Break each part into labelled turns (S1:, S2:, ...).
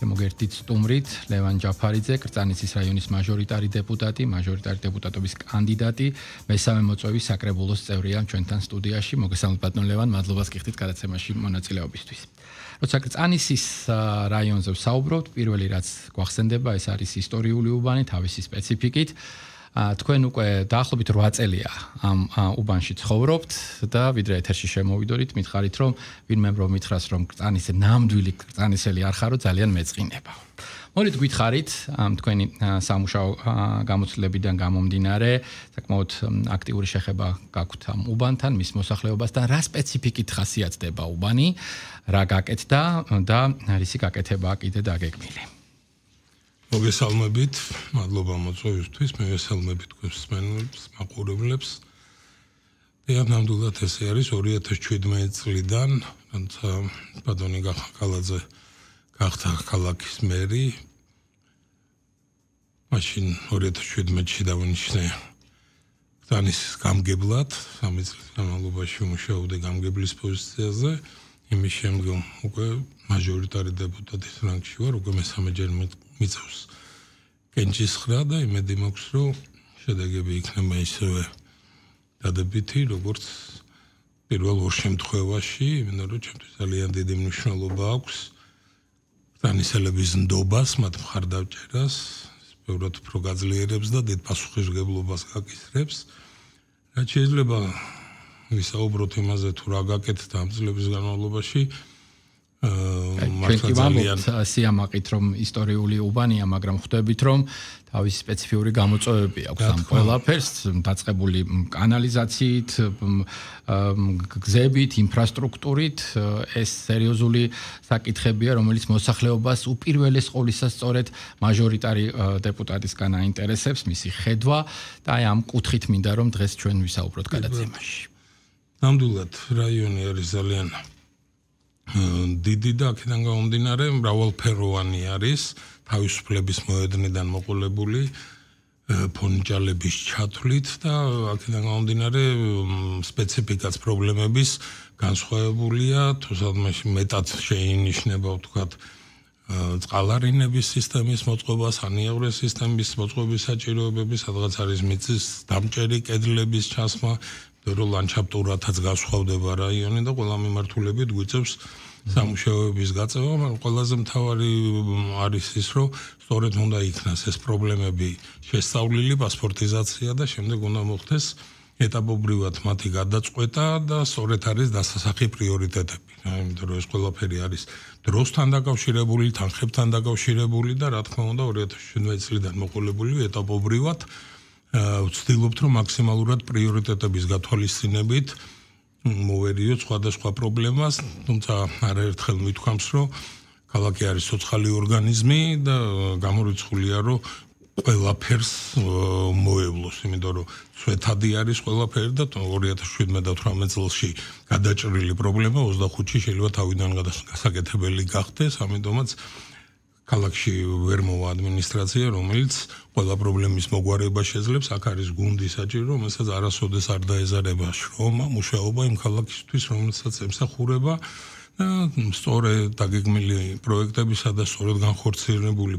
S1: მოგერთით სტუმრით ლევან ჯაფარიძე, კრწანისის რაიონის მაჟორიტარი დეპუტატობის კანდიდატი, მესამე მოწვევის საკრებულოს წევრია ჩვენთან სტუდიაში. მოგესალმებით ბატონ ლევან, მადლობას გიხდით გადაცემაში მონაწილეობისთვის. როცა კრწანისის რაიონზე ვსაუბრობთ, პირველი რაც გვახსენდება, ეს არის ისტორიული უბანი თავისი სპეციფიკით. თქვენ უკვე დაახლოებით 8 წელია ამ უბანში ცხოვრობთ და ვიდრე ეთერში შემოვიდოდით, მითხარით რომ ვინმე მითხრას რომ კრწანისზე ნამდვილი კრწანისელი არ ხარო, ძალიან მეწყინება. მოდით გითხარით თქვენი სამუშაო გამოცდილებიდან გამომდინარე, საკმაოდ აქტიური შეხება გაქვთ ამ უბანთან, მის მოსახლეობასთან, რა სპეციფიკით ხასიათდება უბანი, რა გაკეთდა და რისი გაკეთებაა კიდე დაგეგმილი.
S2: მოგესალმებით, მადლობა მოწვევისთვის, მოგესალმებით თქვენს მსმენელებს, მაყურებლებს. ნამდვილად ესე არის 2017 წლიდან, როცა ბატონი გახაკალაძე გახდა ქალაქის მერი. მაშინ 2017-ში დავინიშნე კრწანისის გამგებლად, 3 წლის განმავლობაში მუშაობდი გამგებლის პოზიციაზე. იმის შემდგომ უკვე მაჟორიტარი დეპუტატის რანგში ვარ, უკვე მესამეჯერ მიწევს კენჭისხრა და იმედი მაქვს, რომ შედეგები იქნება ისევე დადებითი, როგორც პირველ ორ შემთხვევაში, იმიტომ რომ ჩემთვის ძალიან დიდი მნიშვნელობა აქვს კრწანისელების ნდობას, მათ მხარდაჭერას, ბევრად უფრო გაძლიერებს და დიდ პასუხისმგებლობას გაკისრებს. რაც შეიძლება ვისაუბროთ იმაზე, თუ რა გაკეთდა ამ წლების განმავლობაში.
S1: სიამაყით რომ ისტორიული უბანია, მაგრამ ხვდებით რომ თავისი სპეციფიური გამოწვევები აქვს ამ ყველაფერს, დაწყებული კანალიზაციით, გზებით, ინფრასტრუქტურით, ეს სერიოზული საკითხებია, რომელიც მოსახლეობას უპირველეს ყოვლისა სწორედ მაჟორიტარი დეპუტატისგან აინტერესებს, მისი ხედვა და აი ამ კუთხით მინდა რომ დღეს ჩვენ ვისაუბროთ გადაცემაში.
S2: ნამდვილად რაიონი არის ძალიან დიდი და აქედან გამომდინარე მრავალფეროვანი არის, თავისუფლების მოედნიდან მოყოლებული ფონჯალების ჩათვლით და აქედან გამომდინარე სპეციფიკაც პრობლემების განსხვავებულია, თუ სადმეში მეტად შეინიშნება ვთქვათ წყალარინების სისტემის მოწყობა, სანიაღვრე სისტემის მოწყობის საჭიროებები, სადღაც არის მიწის დამჭერი კედლების ჩასმა, რო ლანდშაფტურათაც განსხვავდება რაიონი და ყველა მიმართულებით გვიწევს სამუშაოების გაწევა, მაგრამ ყველაზე მთავარი არის ის, რომ სწორედ უნდა იქნას ეს პრობლემები შესწავლილი, პასპორტიზაცია და შემდეგ უნდა მოხდეს ეტაპობრივად მათი გადაწყვეტა და სწორედ არის დასასახი პრიორიტეტები. იმიტომ რომ ეს ყველაფერი არის დროსთან დაკავშირებული, თანხებთან დაკავშირებული და რა თქმა უნდა 2017 წლიდან მოყოლებული ეტაპობრივად ვცდილობთ რომ მაქსიმალურად პრიორიტეტების გათვალისწინებით მოვერიოთ სხვადასხვა პრობლემას, თუმცა არაერთხელ მithქვამს, რომ ქალაქი არის ცოცხალი ორგანიზმი და გამორიცხულია, რომ ყველაფერს მოევლოს, იმიტომ რომ სვეთადი არის ყველაფერი და 2017-18 წელში გადაჭრილი პრობლემა 25-ში შეიძლება თავიდან გასაკეთებელი გახდეს, ამიტომაც ქალაქში ვერ მოვა ადმინისტრაცია, რომელიც ყველა პრობლემის მოგვარება შეძლებს, აქ არის გუნდი საჭირო, რომელსაც არასოდეს არ დაეზარება შრომა, მუშაობა იმ ქალაქისთვის, რომელსაც ემსახურება და სწორედ დაგეგმილი პროექტებისა და სწორედ განხორციელებული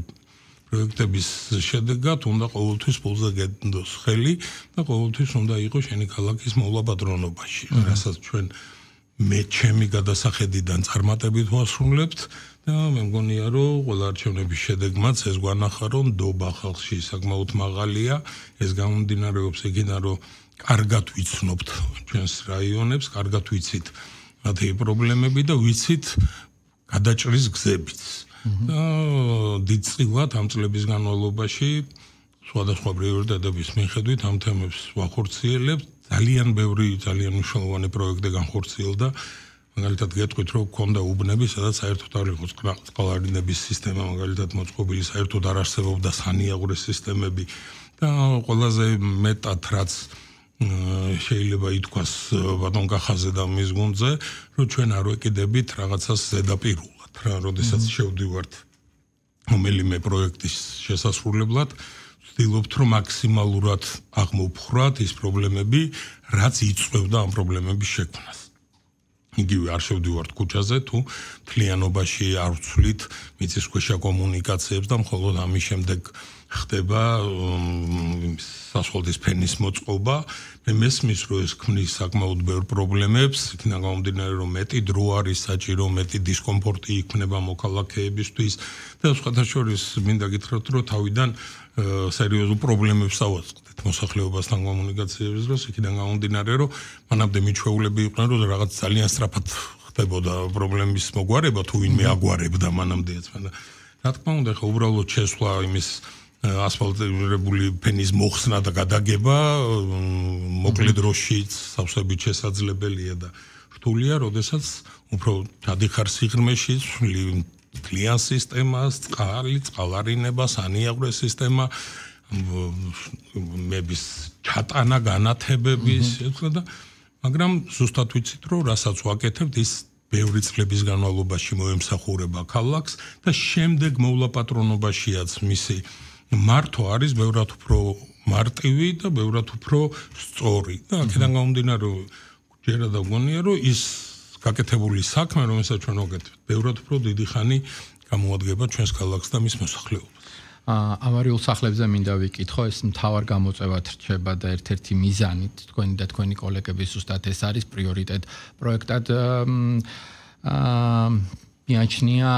S2: პროექტების შედეგად უნდა ყოველთვის პულზე გენდოს ხელი და ყოველთვის უნდა იყოს შენი ქალაქის მოვლა პატრონობაში, რასაც ჩვენ ჩემი გადასახედიდან წარმატებით ვასრულებთ და მე მგონია რომ ყველა არჩევნების შედეგმაც ეს გვანახა რომ ნდობა ხალხში საკმაოდ მაღალია, ეს გამომდინარეობს იქიდან რომ კარგად ვიცნობთ ჩვენს რაიონებს, კარგად ვიცით მათი პრობლემები და ვიცით გადაჭრის გზებიც. და დიდწილად ამ წლების განმავლობაში სხვადასხვა პრიორიტეტების მიხედვით ამ თემებს ვახორციელებთ. ძალიან ბევრი, ძალიან მნიშვნელოვანი პროექტი განხორციელდა. მაგალითად გეტყვით, რომ გქონდა უბნები, სადაც საერთოდ არ იყო წყალარინების სისტემა, მაგალითად მოწყობილი, საერთოდ არ არსებობდა სანიაღვრე სისტემები და ყველაზე მეტად რაც შეიძლება ითქვას ბატონ კახაძე და მის გუნდზე, რომ ჩვენ არ ვეკიდებით რაღაცას ზედაპირულად, რა, როდესაც შევდივართ რომელიმე პროექტის შესასრულებლად, ვცდილობთ, რომ მაქსიმალურად აღმოვფხვრათ ის პრობლემები, რაც იწვევდა ამ პრობლემების შექმნას. იგივე არ შევდივართ ქუჩაზე თუ თლიანობაში არ ვცვლით მიწისქვეშა კომუნიკაციებს და მხოლოდ ამის შემდეგ ხდება სასხლდის ფენის მოწყობა. მე მესმის რომ ეს ქმნის საკმაოდ ბევრ პრობლემებს, იქიდან გამომდინარე რომ მეტი დრო არის საჭირო, მეტი დისკომფორტი იქნება მოქალაქეებისთვის და სხვათა შორის მინდა გითხრათ რომ თავიდან სერიოზულ პრობლემებს ავაწყდეთ მოსახლეობასთან კომუნიკაციების დროს, იქიდან გამომდინარე რომ მანამდე მიჩვეულები იყვნენ რომ რაღაც ძალიან სწრაფად ხდებოდა პრობლემის მოგვარება თუ ვინმე აგვარებდა მანამდეაც. რა თქმა უნდა, ხა უბრალოდ შესვლა იმის ასფალტირებული ფენის მოხსნა და გადაგება მოკლე დროში სავსებით შესაძლებელია და რთულია, როდესაც უფრო ჩადიხარ სიღრმეში, თლიან სისტემას, წყალარინებას, ანიავრეს სისტემა, მების ჩატანა, განათებების, და მაგრამ ზუსტად ვიცით, რომ რასაც ვაკეთებთ, ის ბევრი წლების განმავლობაში მოემსახურება ქალაქს და შემდეგ მოვლა პატრონობაშიაც მისი მართო არის ბევრად უფრო მარტივი და ბევრად უფრო სწორი. და აქედან გამომდინარე, ჯერა და გონია, რომ ის გაკეთებული საქმე, რომელსაც ჩვენ ვაკეთებთ, ბევრად უფრო დიდი ხანი გამოადგება ჩვენს ქალაქს და მის მოსახლეობას.
S1: ავარიულ სახლებზე მინდა ვიკითხო, ეს მთავარ გამოწვევად რჩება და ერთ-ერთი მიზანით თქვენი და თქვენი კოლეგების ზუსტად ეს არის პრიორიტეტ პროექტად მიაჩნია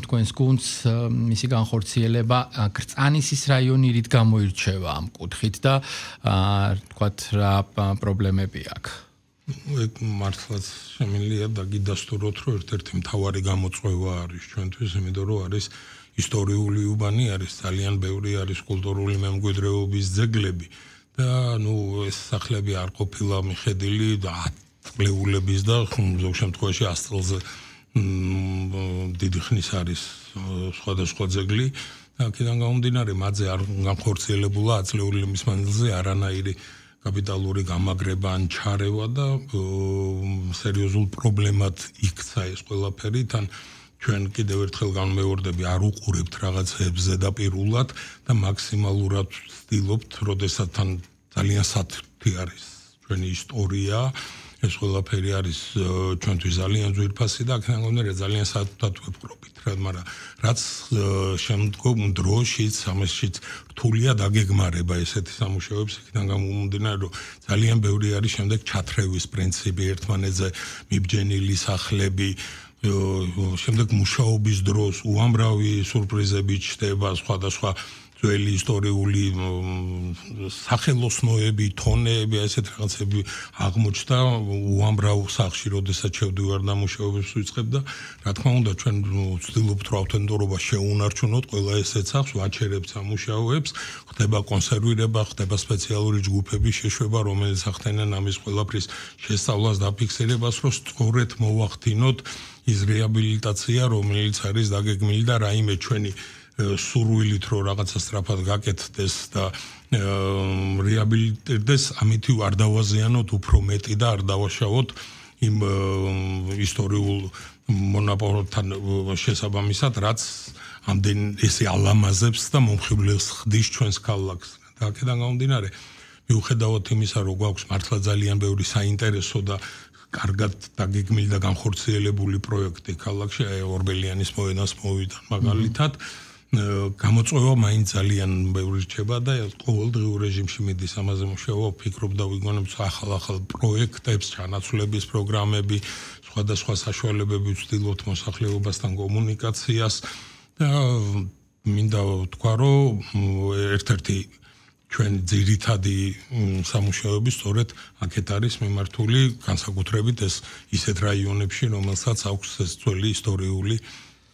S1: თქვენს გუნდს მისი განხორციელება. კრწანისის რაიონი რით გამოირჩევა ამ კუთხით და თქვათ რა პრობლემები აქვს?
S2: მართლაც შემიძლია დაგიდასტუროთ, რომ ერთ-ერთი მთავარი გამოწვევა არის ჩვენთვის, იმიტომ რომ არის ისტორიული უბანი, არის ძალიან ბევრი არის კულტურული მემკვიდრეობის ძეგლები და ეს სახლები არ ყოფილა მიხედილი ათწლეულების და ზოგ შემთხვევაში 100 წელზე დიდი ხნის არის სხვადასხვა ძეგლი და აქედან გამომდინარე მათზე არ განხორციელებულა ათწლეულის მანძილზე არანაირი კაპიტალური გამაგრება ან ჩარევა და სერიოზულ პრობლემად იქცა ეს ყველაფერი. თან ჩვენ კიდევ ერთხელ განმეორდები, არ უყურებთ რაღაცებს ზედაპირულად და მაქსიმალურად ვცდილობთ, როდესაც თან ძალიან სათრთი არის ჩვენი ისტორია, ეს ყველაფერი არის ჩვენთვის ძალიან ძვირფასი და აქედან გამომდინარე ძალიან საათად ვეპყრობით, მაგრამ რაც შემდგომ დროშიც, ამაშიც რთულია დაგეგმარება ესეთი სამუშაოებს, იქიდან გამომდინარე, რომ ძალიან ბევრი არის შემდეგ ჩათრევის პრინციპი, ერთმანეთზე მიბჯენილი სახლები, შემდეგ მუშაობის დროს უამრავი სურპრიზები ჩნდება, სხვადასხვა ძველი ისტორიული სახელოსნოები, თონეები, ესეთ რაღაცები აღმოჩნდა უამრავ სახლში, როდესაც შევდივარ და მუშაობებს ვიწყებ და რა თქმა უნდა ჩვენ ვცდილობთ რომ ავთენტურობა შეუნარჩუნოთ ყველა ესეთ სახლს, ვაჩერებთ სამუშაოებს, ხდება კონსერვირება, ხდება სპეციალური ჯგუფების შეშვება, რომელიც ახდენენ ამის ყველაფრის შესწავლას და ფიქსირებას, რომ სწორედ მოვახდინოთ ის რეაბილიტაცია, რომელიც არის დაგეგმილი და რაიმე ჩვენი სურვილით რომ რაღაცა სწრაფად გაკეთდეს და რეაბილიტირდეს, ამითი არ დავაზიანოთ უფრო მეტი და არ დავაშავოთ იმ ისტორიულ მონაპოვართან შესაბამისად, რაც ამდენ ესე ალამაზებს და მომხიბლებს ხდის ჩვენს ქალაქს. და აქედან გამომდინარე, მიუხედავად იმისა, რომ გვაქვს მართლა ძალიან ბევრი საინტერესო და კარგად დაგეგმილი და განხორციელებული პროექტი ქალაქში, ორბელიანის მოედანს მოვიდან მაგალითად, გამოწვევა მაინც ძალიან ბევრი რჩება და ყოველდღიურ რეჟიმში მიდის ამაზე მუშაობა, ვფიქრობ და ვიგონებ ახალ პროექტებს, ჩანაცვლების პროგრამები, სხვადასხვა საშუალებები ვცდილობთ მოსახლეობასთან კომუნიკაციას და მინდა ვთქვა, რომ ერთ-ერთი ჩვენ ძირითადი სამუშაოები სწორედ აქეთ არის მიმართული, განსაკუთრებით ეს ისეთ რაიონებში, რომელსაც აქვს ეს ძველი ისტორიული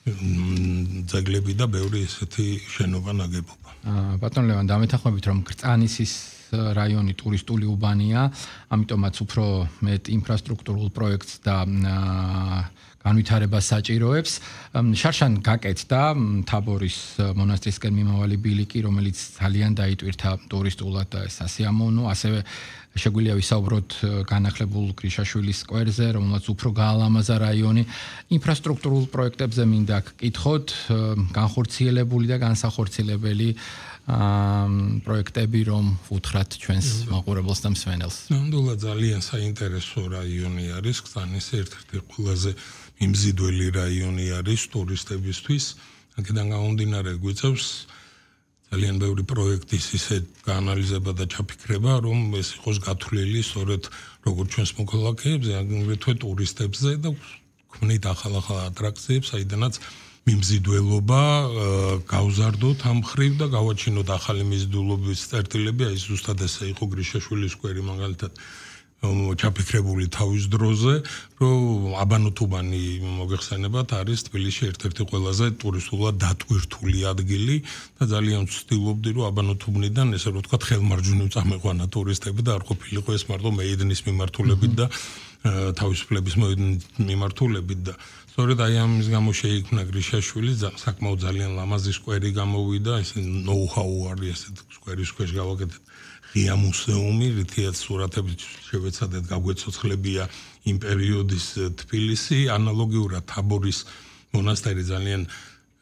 S2: ძეგლები და ბევრი ესეთი შენობა ნაგებობა.
S1: ბატონ ლევან, დამეთანხმებით, რომ კრწანისის რაიონი ტურისტული უბანია, ამიტომაც უფრო მეტ ინფრასტრუქტურულ პროექტს და განვითარებას საჭიროებს. შარშან გაკეთდა თაბორის მონასტრისკენ მიმავალი ბილიკი, რომელიც ძალიან დაიტვირთა ტურისტულად და სასიამოვნო, ასევე შეგვიძლია ვისაუბროთ განახლებულ გრიშაშვილის სკვერზე, რომელსაც უფრო გაალამაზა რაიონი. ინფრასტრუქტურულ პროექტებზე მინდა გკითხოთ, განხორციელებული და განსახორციელებელი პროექტები, რომ უთხრათ ჩვენს მაყურებელს და მსმენელს.
S2: ნამდვილად ძალიან საინტერესო რაიონი არის, კრწანის ერთ-ერთი ყველაზე მიმზიდველი რაიონი არის ტურისტებისთვის. აქედან გამომდინარე გვიწევს ძალიან ბევრი პროექტის ისე გაანალიზება და ჩაფიქრება, რომ ეს იყოს გათვლილი სწორედ როგორც ჩვენს მოქალაქეებზე, აგრეთვე ტურისტებზე და ქმნით ახალ-ახალ ატრაქციებს, საიდანაც მიმზიდველობა გავზარდოთ ამ ხრივ და გავაჩინოთ ახალი მიზიდულობის წერტილები, აი ზუსტად ესე იყო გრიშაშვილის სკვერი მაგალითად ჩაფიქრებული თავის დროზე, რომ აბანოთუბანი მოგეხსენებათ არის თბილისში ერთ-ერთი ყველაზე ტურისტულად დატვირთული ადგილი და ძალიან ვცდილობდი, რომ აბანოთუბნიდან ესე რომ ვთქვათ ხელმარჯვნივ წამეყვანა ტურისტები და არ ყოფილიყო ეს მარტო მეიდნის მიმართულებით და თავისუფლების მიმართულებით და სწორედ აი ამის გამო შეიქმნა გრიშაშვილი, საკმაოდ ძალიან ლამაზი სკვერი გამოვიდა, ესე ნოუ-ჰაუ არის ესე სკვერის ქვეშ გავაკეთეთ ღია მუსეუმი, რითიც სურათებით შევეცადეთ გაგვეცოცხლებია იმ პერიოდის თბილისი, ანალოგიურად თაბორის მონასტერი ძალიან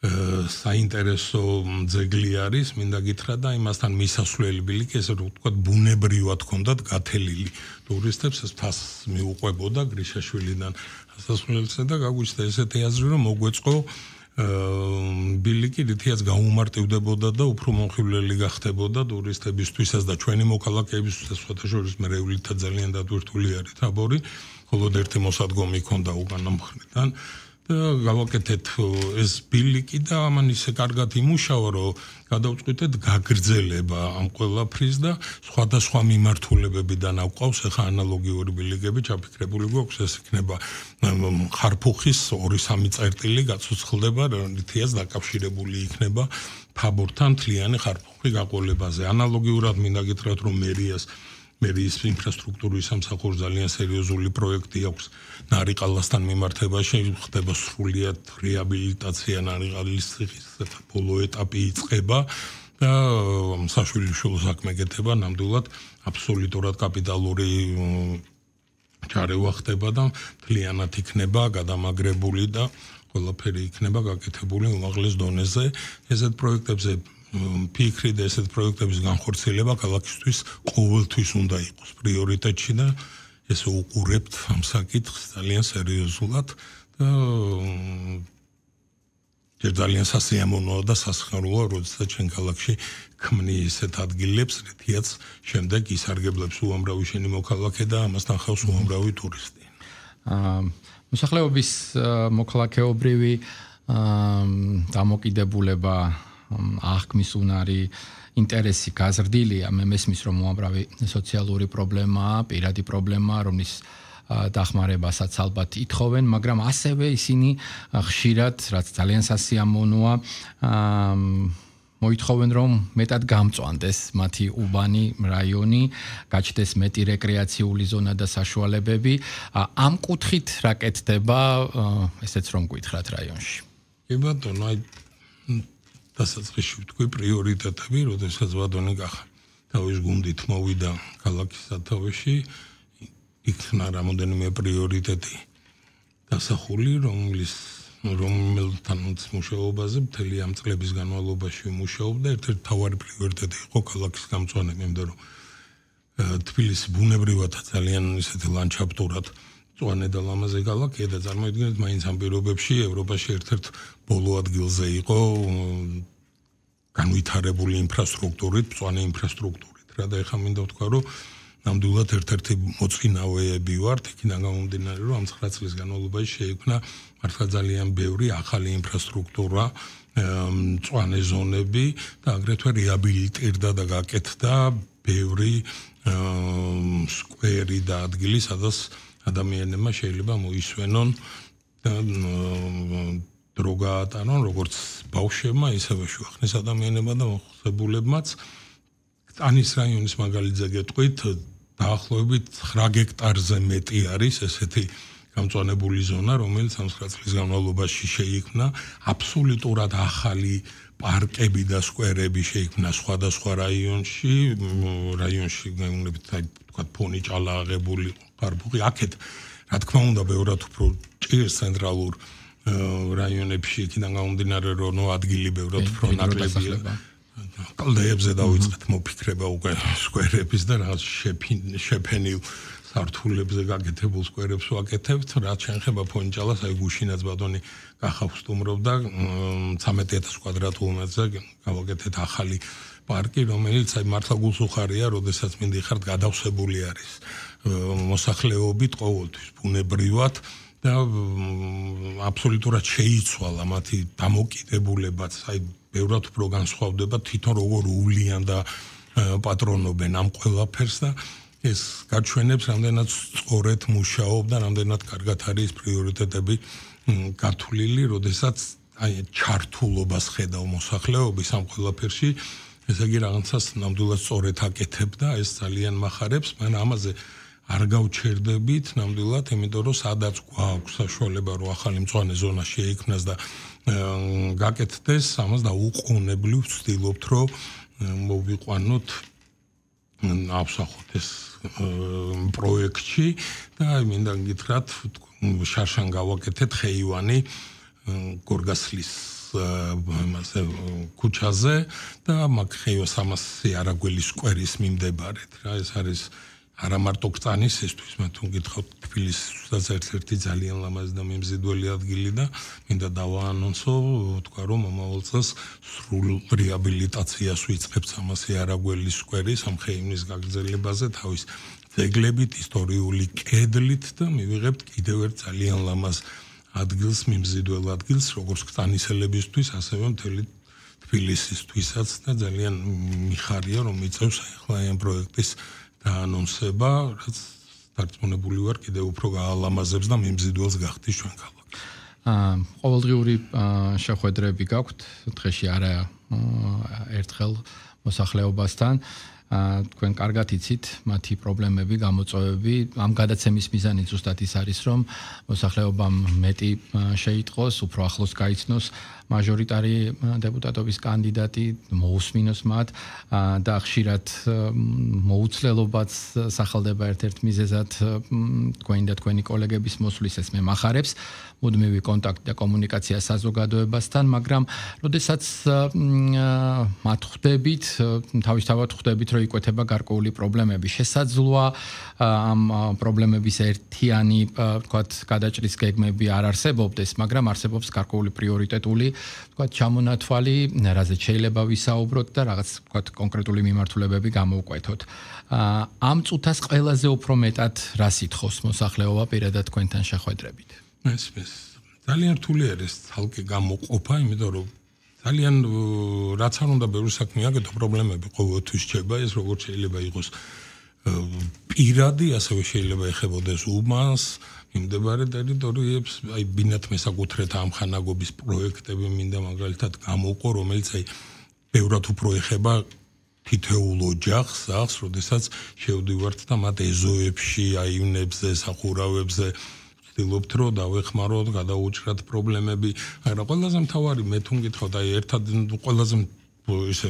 S2: საინტერესო ძეგლი არის, მინდა გითხრა და იმასთან მისასვლელი ბილიკი, ესე რომ ვთქვათ, ბუნებრივად ჰქონდათ გათელილი ტურისტებს, ეს თას მიუყვებოდა გრიშაშვილიდან ასასვლელსა და გაგვიჩნდა ესეთი აზრი, რომ მოგვეწყო ბილიკი რითიც გაუმარტივდებოდა და უფრო მომხიბვლელი გახდებოდა ტურისტებისთვისაც და ჩვენი მოქალაქეებისთვისაც, სხვათაშორის მერევლითაც ძალიან დატვირთული არის თაბორი, მხოლოდ ერთი მოსადგომი ჰქონდა უკანა მხრიდან და გავაკეთეთ ეს ბილიკი და ამან ისე კარგად იმუშავა, რომ გადავწყვიტეთ გაგრძელება ამ ყველაფრის და სხვადასხვა მიმართულებებიდან აყვავს ახლა ანალოგიური ბილიკები ჩაფიქრებული გვაქვს, ეს იქნება ხარფუხის 2-3 წერტილი გაცოცხლდება, რითიც დაკავშირებული იქნება თაბორთან მთლიანი ხარფუხი გაყოლებაზე. ანალოგიურად მინდა გითხრათ, რომ მერიის ინფრასტრუქტურის სამსახურს ძალიან სერიოზული პროექტი აქვს ნარიყალასთან მიმართებაში, ხდება სრულიად რეაბილიტაცია ნარიყალის ციხის ბოლო ეტაპი იწყება და საშვილიშვილო საქმე გეთება, ნამდვილად აბსოლუტურად კაპიტალური ჩარევა ხდება და მთლიანად იქნება გადამაგრებული და ყველაფერი იქნება გაკეთებული უმაღლეს დონეზე. ესეთ პროექტებზე ფიქრი და ესეთ პროექტების განხორციელება ქალაქისთვის ყოველთვის უნდა იყოს პრიორიტეტში და ესე უყურებთ ამ საკითხს ძალიან სერიოზულად და ძალიან სასიამოვნოა და სასიხარულოა, როდესაც ჩვენ ქალაქში ქმნი ისეთ ადგილებს, რითიც შემდეგ ისარგებლებს უამრავი შენი მოქალაქე და ამასთან ხავს უამრავი ტურისტი.
S1: მოსახლეობის მოქალაქეობრივი დამოკიდებულება აღქმის უნარი ინტერესი გაზრდილია, მე მესმის რომ უამრავი სოციალური პრობლემაა, პირადი პრობლემაა, რომლის დახმარებასაც ალბათ ითხოვენ, მაგრამ ასევე ისინი ხშირად, რაც ძალიან სასიამოვნოა, მოითხოვენ რომ მეტად გამწვანდეს მათი უბანი რაიონი, გაჩნდეს მეტი რეკრეაციული ზონა და საშუალებები. ამ კუთხით რა კეთდება, ესეც რომ გითხრათ რაიონში.
S2: კი ბატონო, აი დასაწყისში ვთქვი პრიორიტეტები, როდესაც ვადონი გახა თავის გუნდით მოვიდა ქალაქის სათავეში, იქნა რამოდენიმე პრიორიტეტი დასახული, რომელთანაც მუშაობაზე მთელი ამ წლების განმავლობაში მუშაობდა. ერთ-ერთი მთავარი პრიორიტეტი იყო ქალაქის გამწვანება, იმიტომ რომ თბილისი ბუნებრივად ძალიან ისეთი ლანდშაფტურად მწვანე და ლამაზი ქალაქია და წარმოიდგინეთ, მაინც ამ პირობებში ევროპაში ერთ-ერთ ბოლო ადგილზე იყო განვითარებული ინფრასტრუქტურით, მწვანე ინფრასტრუქტურით. რა და ეხლა მინდა ვთქვა, რომ ნამდვილად ერთ-ერთი მოწინავეები ვართ, იქიდან გამომდინარე, რომ ამ 9 წლის განმავლობაში შეიქმნა მართლა ძალიან ბევრი ახალი ინფრასტრუქტურა, მწვანე ზონები და აგრეთვე რეაბილიტირდა და გაკეთდა ბევრი სკვერი და ადგილი, სადაც ადამიანებმა შეიძლება მოისვენონ და დრო გაატარონ, როგორც ბავშვებმა, ისევე შუახნის ადამიანებმა და მოხსებულებმაც. კრწანის რაიონის მაგალითზე გეტყვით, დაახლოებით 9 გექტარზე მეტი არის ესეთი გამწვანებული ზონა, რომელიც ამ 9 წლის განმავლობაში შეიქმნა, აბსოლუტურად ახალი პარკები და სკვერები შეიქმნა სხვადასხვა რაიონში, გეუბნებით, თქვა ფონი ჭალაღებული ყარბუღი აქეთ რა თქმა უნდა ბევრად უფრო ჭირს ცენტრალურ რაიონებში იქიდან გამომდინარე რომ ადგილი ბევრად უფრო ნაკლებია კლდეებზე დავიწყეთ მოფიქრება უკვე სკვერების და რაღაც შეფენილ სართულებზე გაკეთებულ სკვერებს ვაკეთებთ რაც შეეხება ფონიჭალას აი გუშინაც ბატონი გახავს სტუმრობდა 13000 კვადრატულ მეტრზე გავაკეთეთ ახალი პარკი რომელიც აი მართლა გულს უხარია როდესაც მინდიხართ გადავსებული არის მოსახლეობით ყოველთვის ბუნებრივად და აბსოლუტურად შეიცვალა მათი დამოკიდებულებაც აი ბევრად უფრო განსხვავდება თვითონ როგორ უვლიან და პატრონობენ ამ ყველაფერს და ეს გაჩვენებს რამდენად სწორედ მუშაობ და რამდენად კარგად არის პრიორიტეტები გათვლილი, როდესაც აი ჩართულობას ხედავ მოსახლეობის ამ ყველაფერში, ესე იგი რაღაცას ნამდვილად სწორედ აკეთებდა, ეს ძალიან მახარებს, მაგრამ ამაზე არ გავჩერდებით ნამდვილად, იმიტომ რომ სადაც გვაქვს საშუალება რომ ახალი მწვანე ზონა შეიქმნას და გაკეთდეს, ამას დაუყოვნებლივ ვცდილობთ რომ მოვიყვანოთ ავსახოთ ეს პროექტში და მინდა გითხრათ შარშან გავაკეთეთ ხეივანი გორგასლის მასე ქუჩაზე და მაგ ხეივას 300 არაგველის სკვერის მიმდებარედ რა ეს არის არა მარტო კრწანისისთვის მე თუ გითხავთ თბილისის ერთ-ერთი ძალიან ლამაზი და მიმზიდველი ადგილი და მინდა დავაანონსო თქვა რომ მომავალ წელს სრულ რეაბილიტაციას ვიწყებთ 300 არაგველის სკვერის ამ ხეივნის გაგრძელებაზე თავის ძეგლებით ისტორიული კედლით და მივიღებთ კიდევ ერთ ძალიან ლამაზ ადგილს მიმზიდველ ადგილს როგორც კრწანისელებისთვის ასევე მთელი თბილისისთვისაც და ძალიან მიხარია რომ მიწევს ახლა ამ პროექტის დაანონსება, რაც დარწმუნებული ვარ, კიდევ უფრო გაალამაზებს და მიმზიდველს გახდის ჩვენ ქალაქი.
S1: ყოველდღიური შეხვედრები გაქვთ დღეში არა ერთხელ მოსახლეობასთან. თქვენ კარგად იცით მათი პრობლემები, გამოწვევები. ამ გადაცემის მიზანი ზუსტად ის არის, რომ მოსახლეობამ მეტი შეიტყოს, უფრო ახლოს გაიცნოს მაჟორიტარი დეპუტატობის კანდიდატი, მოусმინოს მათ და ხშირად მოუცლელობაც სახელდება ერთ-ერთ მიზეზად თქვენი და თქვენი კოლეგების მოსვლის ეს მე მახარებს. მუდმივი კონტაქტი და კომუნიკაცია საზოგადოებასთან, მაგრამ როდესაც მათ ხვდებით, თავისთავად ხვდებით, რომ იკვეთება გარკვეული პრობლემები. შესაძლოა ამ პრობლემების ერთიანი, ვთქვათ, გადაჭრის გეგმები არ არსებობდეს, მაგრამ არსებობს გარკვეული პრიორიტეტული, ვთქვათ, ჩამონათვალი, რაზეც შეიძლება ვისაუბროთ და რაღაც, ვთქვათ, კონკრეტული მიმართულებები გამოვკვეთოთ. ამ წუთას ყველაზე უფრო მეტად რა სითხოს მოსახლეობა პირადად თქვენთან შეხვედრებით?
S2: ეს ძალიან რთული არის თალკი გამოყოფა, იმიტომ რომ ძალიან რაც არ უნდა ბევრი საქმე აკეთო, პრობლემები ყოველთვის რჩება, ეს როგორც შეიძლება იყოს პირადი, ასევე შეიძლება ეხებოდეს უმას, მიმდებარე ტერიტორიებს, აი ბინათ მესაკუთრეთ ამხანაგობის პროექტები მინდა მაგალითად გამოვყო, რომელიც აი ბევრად უფრო ეხება თითოეულ ოჯახს, ახს, როდესაც შევდივართ და მათ ეზოებში, აივნებზე, სახურავებზე ვცდილობთ რომ დავეხმაროთ, გადაუჭრათ პრობლემები, მაგრამ ყველაზე მთავარი მე თუ მგითხავთ, აი ერთად ყველაზე ისე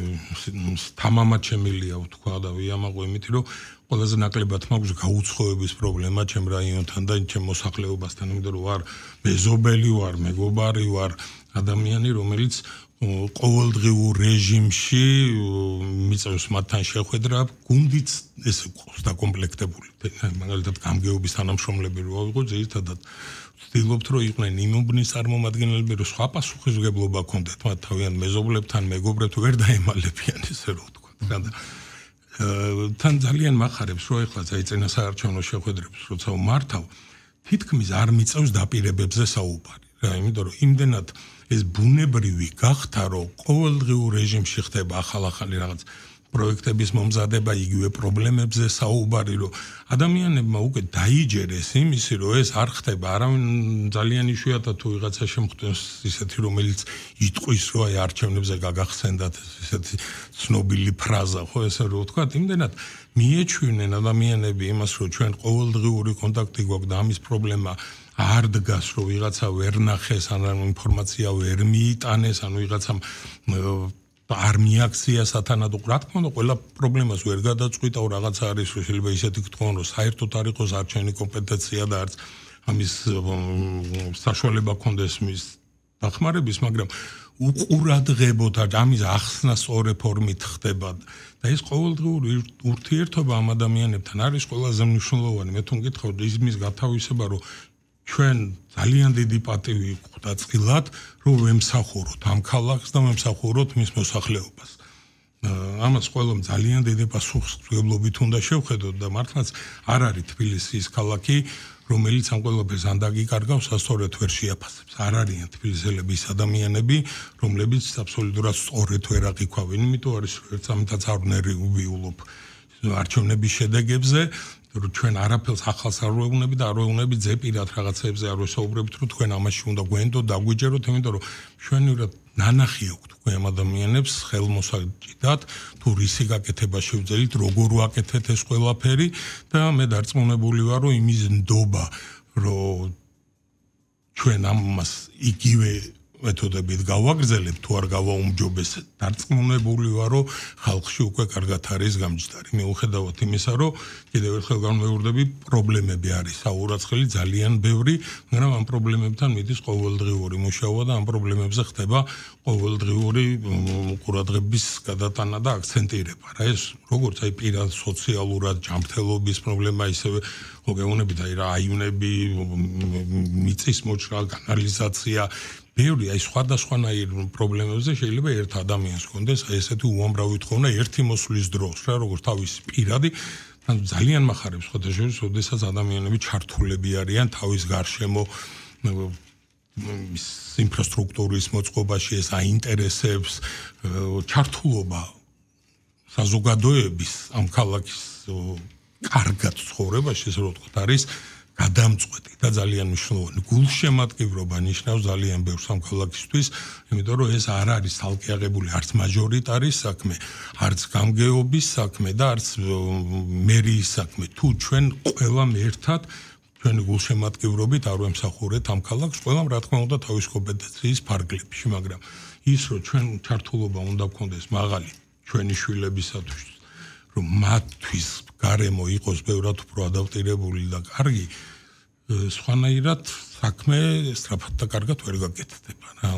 S2: თამამად შემილია ვთქვა და ვიამაყო იმით რომ ყველაზე ნაკლებად მაქვს გაუცხოების პრობლემა ჩემ რაიონთან და ჩემ მოსახლეობასთან, იმიტომ რომ ვარ მეზობელი ვარ, მეგობარი ვარ, ადამიანი რომელიც ყოველდღიურ რეჟიმში მიწევს მათთან შეხვედრა, გუნდიც ესე ყავს დაკომპლექტებული. მაგალითად გამგეობის თანამშრომლები რო ავიღო, ძირითადად ვცდილობთ რომ იყვნენ იმ უბნის წარმომადგენლები, რომ სხვა პასუხისმგებლობა ჰქონდეთ მათ თავიანთ მეზობლებთან, მეგობრებთან, ვერ დაემალებიან ესე რომ ვთქვა. თან ძალიან მახარებს რომ ეხლა აი წინასაარჩევნო შეხვედრებს როცა ვმართავ, თითქმის არ მიწევს დაპირებებზე საუბარი. რა, იმიტომ რომ იმდენად ეს ბუნებრივი გახდა, რომ ყოველდღიურ რეჟიმში ხდება ახალ-ახალი რაღაც პროექტების მომზადება, იგივე პრობლემებზე საუბარი, რომ ადამიანებმა უკვე დაიჯერეს იმისი, რომ ეს არ ხდება, არავინ ძალიან იშვიათად თუ ვიღაცა შემხვდეს ისეთი, რომელიც იტყვის, რომ აი არჩევნებზე გაგახსენდათ ესეთი ცნობილი ფრაზა, ხო, ესე რომ ვთქვათ, იმდენად მიეჩვენენ ადამიანები იმას, რომ ჩვენ ყოველდღიური კონტაქტი გვაქვს და ამის პრობლემა არ დგას, რომ ვიღაცა ვერ ნახეს, ან ინფორმაცია ვერ მიიტანეს, ან ვიღაცამ არ მიაქცია სათანადო, რა თქმა უნდა, ყველა პრობლემას ვერ გადაწყვიტავ, რაღაცა არის, რომ შეიძლება ისეთი გთხოვონ, რომ საერთოდ არ იყოს არჩევანი კომპეტენცია და არც ამის საშუალება ქონდეს მის დახმარების, მაგრამ უყურადღებოთ ამის ახსნა სწორი ფორმით ხდება და ეს ყოველდღიური ურთიერთობა ამ ადამიანებთან არის ყველაზე მნიშვნელოვანი. მე თუ მგითხავთ იმის გათავისება, რომ ჩვენ ძალიან დიდი პატივი გვხვდა წყილად, რომ ვემსახუროთ ამ ქალაქს და ვემსახუროთ მის მოსახლეობას. ამას ყველამ ძალიან დიდი პასუხისმგებლობით უნდა შევხედოთ და მართლაც არ არის თბილისის ქალაქი, რომელიც ამ ყველაფერს ან დაგიკარგავს, ასწორედ ვერ შეაფასებს. არ არიან თბილისელები ის ადამიანები, რომლებიც აბსოლუტურად სწორედ ვერ აღიქვავენ, იმიტომ არის ერთ ამითაც არ ვნერვიულობ არჩევნების შედეგებზე. რომ ჩვენ არაფერს ახალს არ ვეუბნები და არ ვეუბნები ძეპირად რაღაცებზე არ ვესაუბრებთ, რომ თქვენ ამაში უნდა გვენდოთ და გვიჯეროთ, იმიტომ რომ ჩვენურად ნანახი აქვთ თქვენ ამ ადამიანებს ხელმოსაჭიდად, თუ რისი გაკეთება შევძელით, როგორ ვაკეთეთ ეს ყველაფერი და მე დარწმუნებული ვარ, რომ იმის ნდობა, რომ ჩვენ ამას იგივე მეთოდებით გავაგრძელებთ, თუ არ გავაუმჯობესებთ, დარწმუნებული ვარ, რომ ხალხში უკვე კარგად არის გამჯდარი. მიუხედავად იმისა, რომ კიდევ ერთხელ განმეორდები, პრობლემები არის საურაცხელი ძალიან ბევრი, მაგრამ ამ პრობლემებთან მიდის ყოველდღიური მუშაობა და ამ პრობლემებზე ხდება ყოველდღიური ყურადღების გადატანა და აქცენტირება. რა ეს როგორც აი პირად სოციალურად ჯანმრთელობის პრობლემა, ისევე მოგეუბნებით აი რა აივნები, მიწის მოჭრა, კანალიზაცია ბევრი აი სხვადასხვანაირ პრობლემებზე შეიძლება ერთ ადამიანს ჰქონდეს აი ესეთი უამრავი თხოვნა ერთი მოსვლის დროს რა როგორც თავისი პირადი ან ძალიან მახარებს ხოთაშორის ოდესაც ადამიანები ჩართულები არიან თავის გარშემო ინფრასტრუქტურის მოწყობაში ეს აინტერესებს ჩართულობა საზოგადოების ამ ქალაქის კარგად ცხოვრებაში ესე რომ ვთქვათ არის გადამწყვეტი და ძალიან მნიშვნელოვანი. გულშემატკივრობა ნიშნავს ძალიან ბევრს ამ ქალაქისთვის, იმიტომ რომ ეს არ არის თალკი აღებული არც მაჟორიტარის საქმე, არც გამგეობის საქმე და არც მერიის საქმე. თუ ჩვენ ყველამ ერთად ჩვენი გულშემატკივრობით არ ვემსახურეთ ამ ქალაქს, ყველამ რა თქმა უნდა თავის კომპეტენციის ფარგლებში, მაგრამ ის რომ ჩვენ ჩართულობა უნდა გქონდეს მაღალი ჩვენი შვილებისათვის, რომ მათთვის გარემო იყოს ბევრად უფრო ადაპტირებული და კარგი, სხვანაირად საქმე სწრაფად და კარგად ვერ გაკეთდება რა.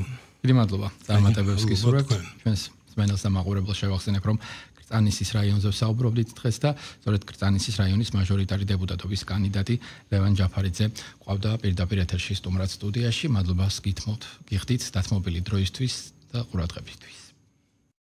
S1: დიდი მადლობა. წარმატებებს გისურვებთ. ჩვენს მსმენელს და მაყურებელს შევახსენებ, რომ კრწანისის რაიონზე ვსაუბრობდით დღეს და სწორედ კრწანისის რაიონის მაჟორიტარი დეპუტატობის კანდიდატი ლევან ჯაფარიძე ყავდა პირდაპირ ეთერში სტუმრად სტუდიაში. მადლობას გითმობთ, გიხდით დათმობილი დროისთვის და ყურადღებისთვის.